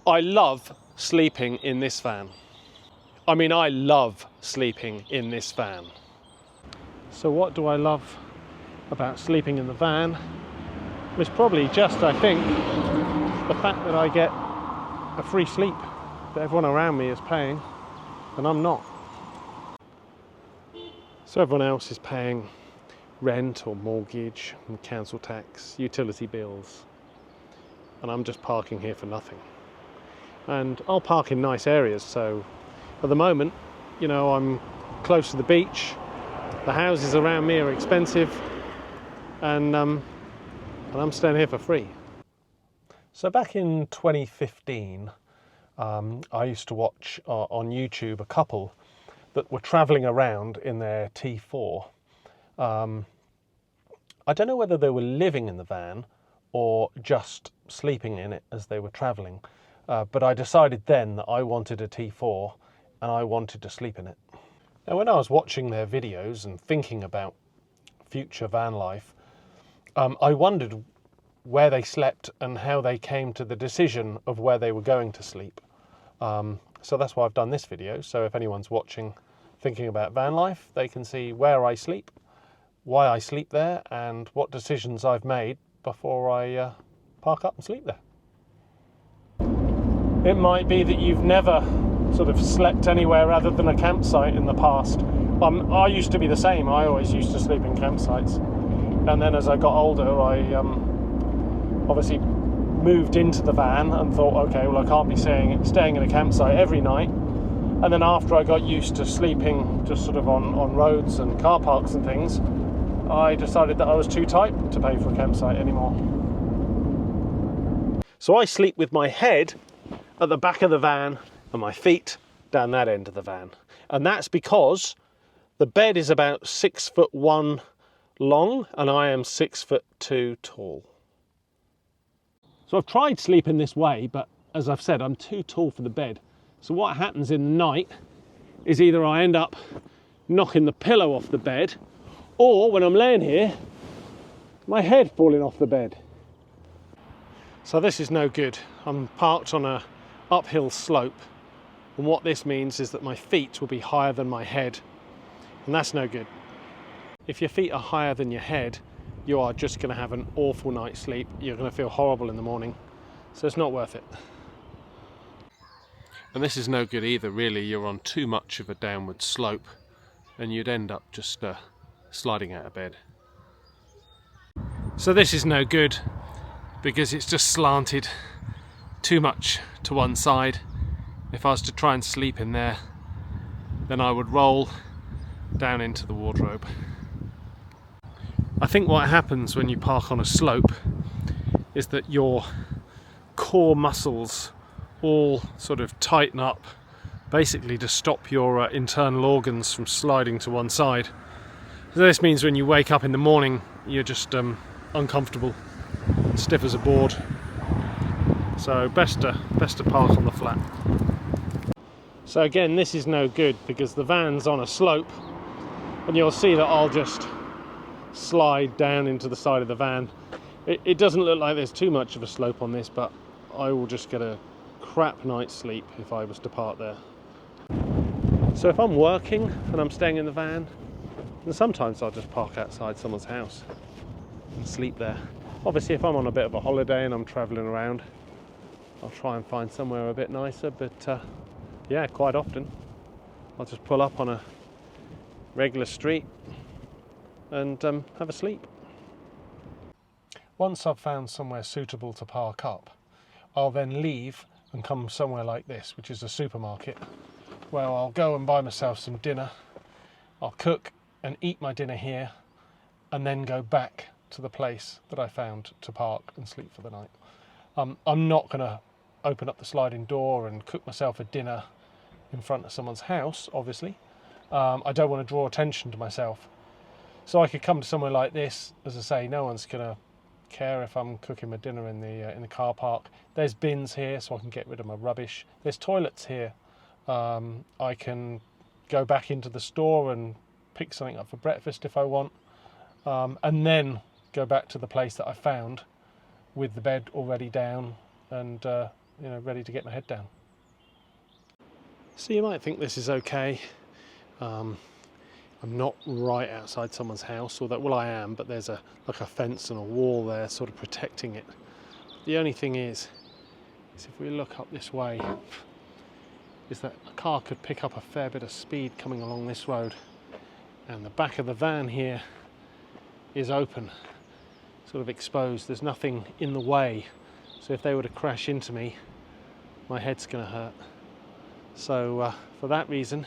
I love sleeping in this van. I mean, I love sleeping in this van. So what do I love about sleeping in the van? It's probably just, I think, the fact that I get a free sleep, that everyone around me is paying and I'm not. So everyone else is paying rent or mortgage and council tax, utility bills, and I'm just parking here for nothing. And I'll park in nice areas, so at the moment, you know, I'm close to the beach, the houses around me are expensive, and I'm staying here for free. So back in 2015, I used to watch on YouTube a couple that were travelling around in their T4. I don't know whether they were living in the van or just sleeping in it as they were travelling, but I decided then that I wanted a T4 and I wanted to sleep in it. Now, when I was watching their videos and thinking about future van life, I wondered where they slept and how they came to the decision of where they were going to sleep. So that's why I've done this video. So if anyone's watching thinking about van life, they can see where I sleep, why I sleep there, and what decisions I've made before I park up and sleep there. It might be that you've never sort of slept anywhere other than a campsite in the past. I used to be the same. I always used to sleep in campsites, and then as I got older, I obviously moved into the van and thought, okay, well, I can't be staying in a campsite every night. And then after I got used to sleeping just sort of on roads and car parks and things, I decided that I was too tight to pay for a campsite anymore. So I sleep with my head at the back of the van and my feet down that end of the van. And that's because the bed is about 6'1" long and I am 6'2" tall. So I've tried sleeping this way, but as I've said, I'm too tall for the bed. So what happens in the night is either I end up knocking the pillow off the bed, or when I'm laying here, my head falling off the bed. So this is no good. I'm parked on a uphill slope, and what this means is that my feet will be higher than my head, and that's no good. If your feet are higher than your head, you are just going to have an awful night's sleep. You're going to feel horrible in the morning, so it's not worth it. And this is no good either, really. You're on too much of a downward slope and you'd end up just sliding out of bed. So this is no good because it's just slanted too much to one side. If I was to try and sleep in there, then I would roll down into the wardrobe. I think what happens when you park on a slope is that your core muscles all sort of tighten up, basically to stop your internal organs from sliding to one side. So this means when you wake up in the morning, you're just uncomfortable, stiff as a board. So best to park on the flat. So again, this is no good because the van's on a slope, and you'll see that I'll just slide down into the side of the van. It doesn't look like there's too much of a slope on this, but I will just get a crap night's sleep if I was to park there. So if I'm working and I'm staying in the van, then sometimes I'll just park outside someone's house and sleep there. Obviously if I'm on a bit of a holiday and I'm travelling around, I'll try and find somewhere a bit nicer, but yeah, quite often I'll just pull up on a regular street and have a sleep. Once I've found somewhere suitable to park up, I'll then leave and come somewhere like this, which is a supermarket, where I'll go and buy myself some dinner. I'll cook and eat my dinner here, and then go back to the place that I found to park and sleep for the night. I'm not going to open up the sliding door and cook myself a dinner in front of someone's house, obviously. I don't want to draw attention to myself. So I could come to somewhere like this. As I say, no one's going to care if I'm cooking my dinner in the car park. There's bins here so I can get rid of my rubbish. There's toilets here. I can go back into the store and pick something up for breakfast if I want, and then go back to the place that I found with the bed already down and ready to get my head down. So you might think this is okay. I'm not right outside someone's house, although, well, I am, but there's like a fence and a wall there sort of protecting it. The only thing is if we look up this way, is that a car could pick up a fair bit of speed coming along this road, and the back of the van here is open, sort of exposed. There's nothing in the way, so if they were to crash into me, my head's going to hurt. So for that reason,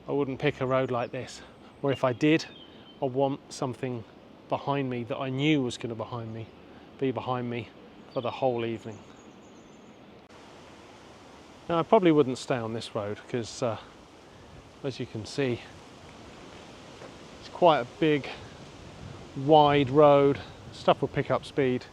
I wouldn't pick a road like this. Or if I did, I want something behind me that I knew was going to be behind me for the whole evening. Now, I probably wouldn't stay on this road because, as you can see, it's quite a big, wide road. Stuff will pick up speed,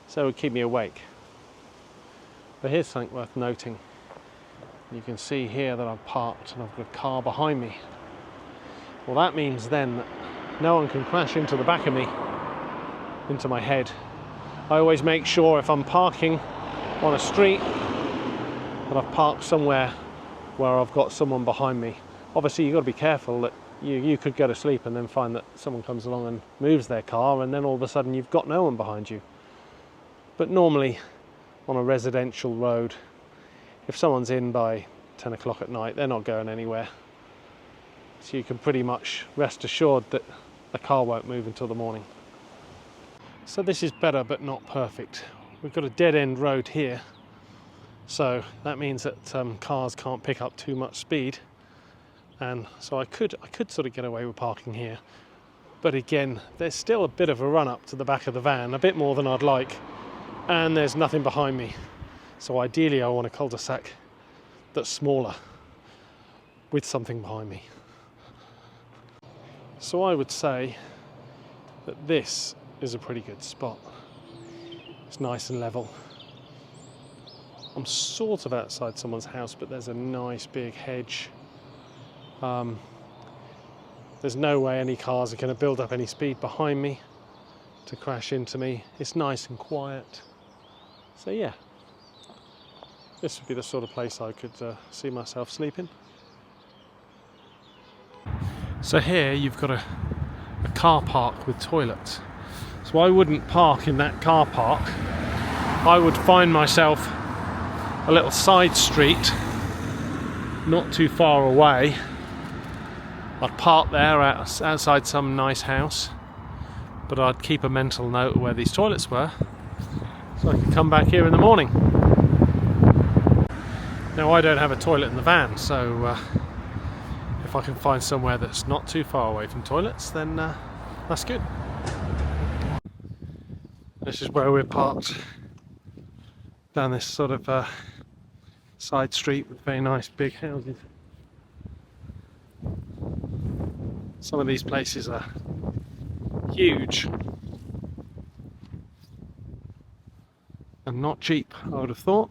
so it would keep me awake. But here's something worth noting. You can see here that I've parked and I've got a car behind me. Well, that means then that no one can crash into the back of me, into my head. I always make sure if I'm parking on a street that I've parked somewhere where I've got someone behind me. Obviously, you've got to be careful that you could go to sleep and then find that someone comes along and moves their car, and then all of a sudden you've got no one behind you. But normally on a residential road, if someone's in by 10 o'clock at night, they're not going anywhere. So you can pretty much rest assured that the car won't move until the morning. So this is better but not perfect. We've got a dead-end road here, so that means that cars can't pick up too much speed, and so I could sort of get away with parking here. But again, there's still a bit of a run up to the back of the van, a bit more than I'd like, and there's nothing behind me. So ideally I want a cul-de-sac that's smaller with something behind me. So I would say that this is a pretty good spot. It's nice and level. I'm sort of outside someone's house, but there's a nice big hedge. There's no way any cars are going to build up any speed behind me to crash into me. It's nice and quiet. So yeah, this would be the sort of place I could see myself sleeping. So here you've got a car park with toilets. So I wouldn't park in that car park. I would find myself a little side street not too far away. I'd park there outside some nice house, but I'd keep a mental note of where these toilets were so I could come back here in the morning. Now, I don't have a toilet in the van, so if I can find somewhere that's not too far away from toilets, then that's good. This is where we're parked, down this sort of side street with very nice big houses. Some of these places are huge and not cheap, I would have thought.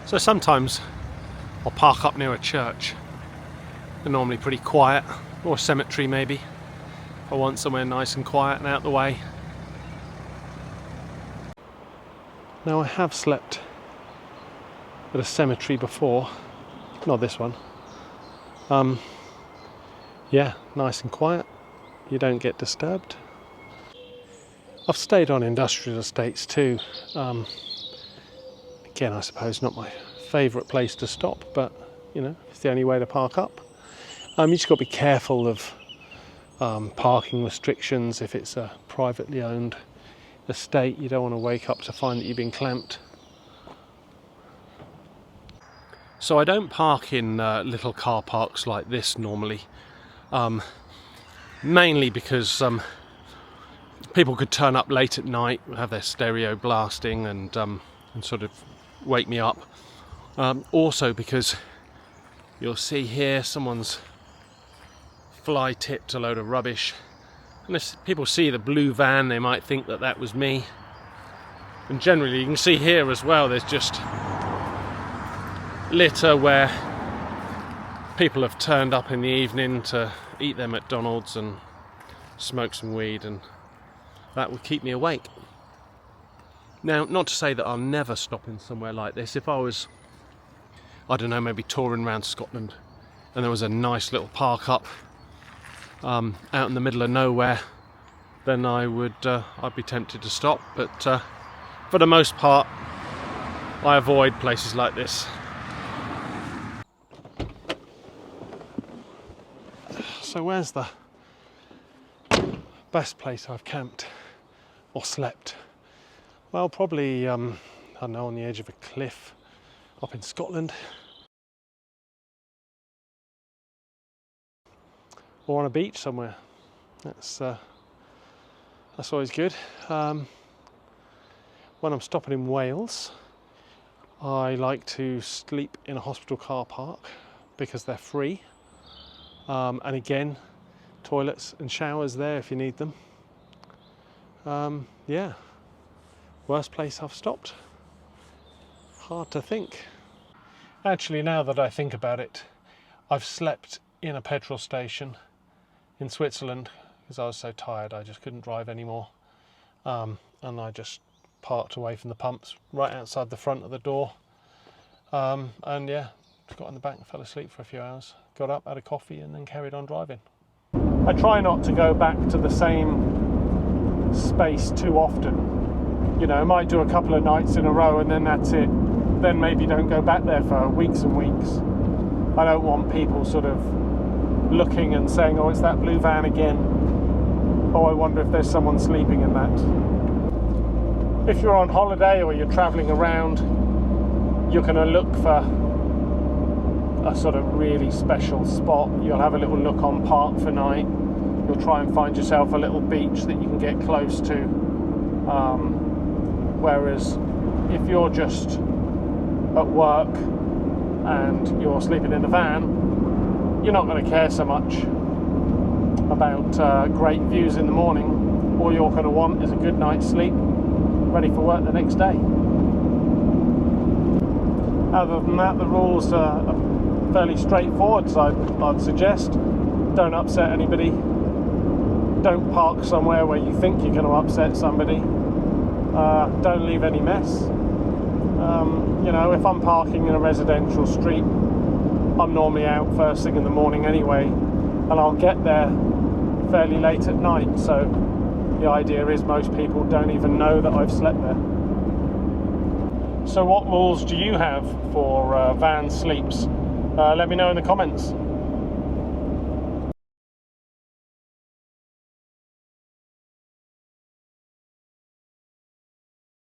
So sometimes I'll park up near a church. They're normally pretty quiet, or a cemetery maybe. I want somewhere nice and quiet and out the way. Now, I have slept at a cemetery before, not this one. Yeah, nice and quiet. You don't get disturbed. I've stayed on industrial estates too. Again, I suppose not my favourite place to stop, but you know, it's the only way to park up. You just got to be careful of parking restrictions. If it's a privately owned estate, you don't want to wake up to find that you've been clamped. So I don't park in little car parks like this normally, mainly because people could turn up late at night, have their stereo blasting and sort of wake me up. Also because you'll see here someone's fly tipped a load of rubbish, and if people see the blue van, they might think that that was me. And generally you can see here as well, there's just litter where people have turned up in the evening to eat their McDonald's and smoke some weed, and that would keep me awake. Now, not to say that I'll never stop in somewhere like this. If I was, I don't know, maybe touring around Scotland and there was a nice little park up out in the middle of nowhere, then I'd be tempted to stop. But for the most part, I avoid places like this. So where's the best place I've camped or slept? Well, probably, I don't know, on the edge of a cliff up in Scotland. Or on a beach somewhere. That's always good. When I'm stopping in Wales, I like to sleep in a hospital car park because they're free. And again, toilets and showers there if you need them. Yeah. Worst place I've stopped? Hard to think. Actually, now that I think about it, I've slept in a petrol station in Switzerland because I was so tired I just couldn't drive anymore. And I just parked away from the pumps right outside the front of the door. And yeah, got in the back and fell asleep for a few hours. Got up, had a coffee and then carried on driving. I try not to go back to the same space too often. You know, I might do a couple of nights in a row and then that's it. Then maybe don't go back there for weeks and weeks. I don't want people sort of looking and saying, oh, it's that blue van again. Oh, I wonder if there's someone sleeping in that. If you're on holiday or you're travelling around, you're going to look for a sort of really special spot. You'll have a little look on Park for Night. You'll try and find yourself a little beach that you can get close to. Whereas if you're just at work and you're sleeping in a van, you're not going to care so much about great views in the morning. All you're going to want is a good night's sleep, ready for work the next day. Other than that, the rules are fairly straightforward, so I'd suggest don't upset anybody. Don't park somewhere where you think you're going to upset somebody. Don't leave any mess. You know, if I'm parking in a residential street, I'm normally out first thing in the morning anyway, and I'll get there fairly late at night, so the idea is most people don't even know that I've slept there. So what rules do you have for van sleeps? Let me know in the comments.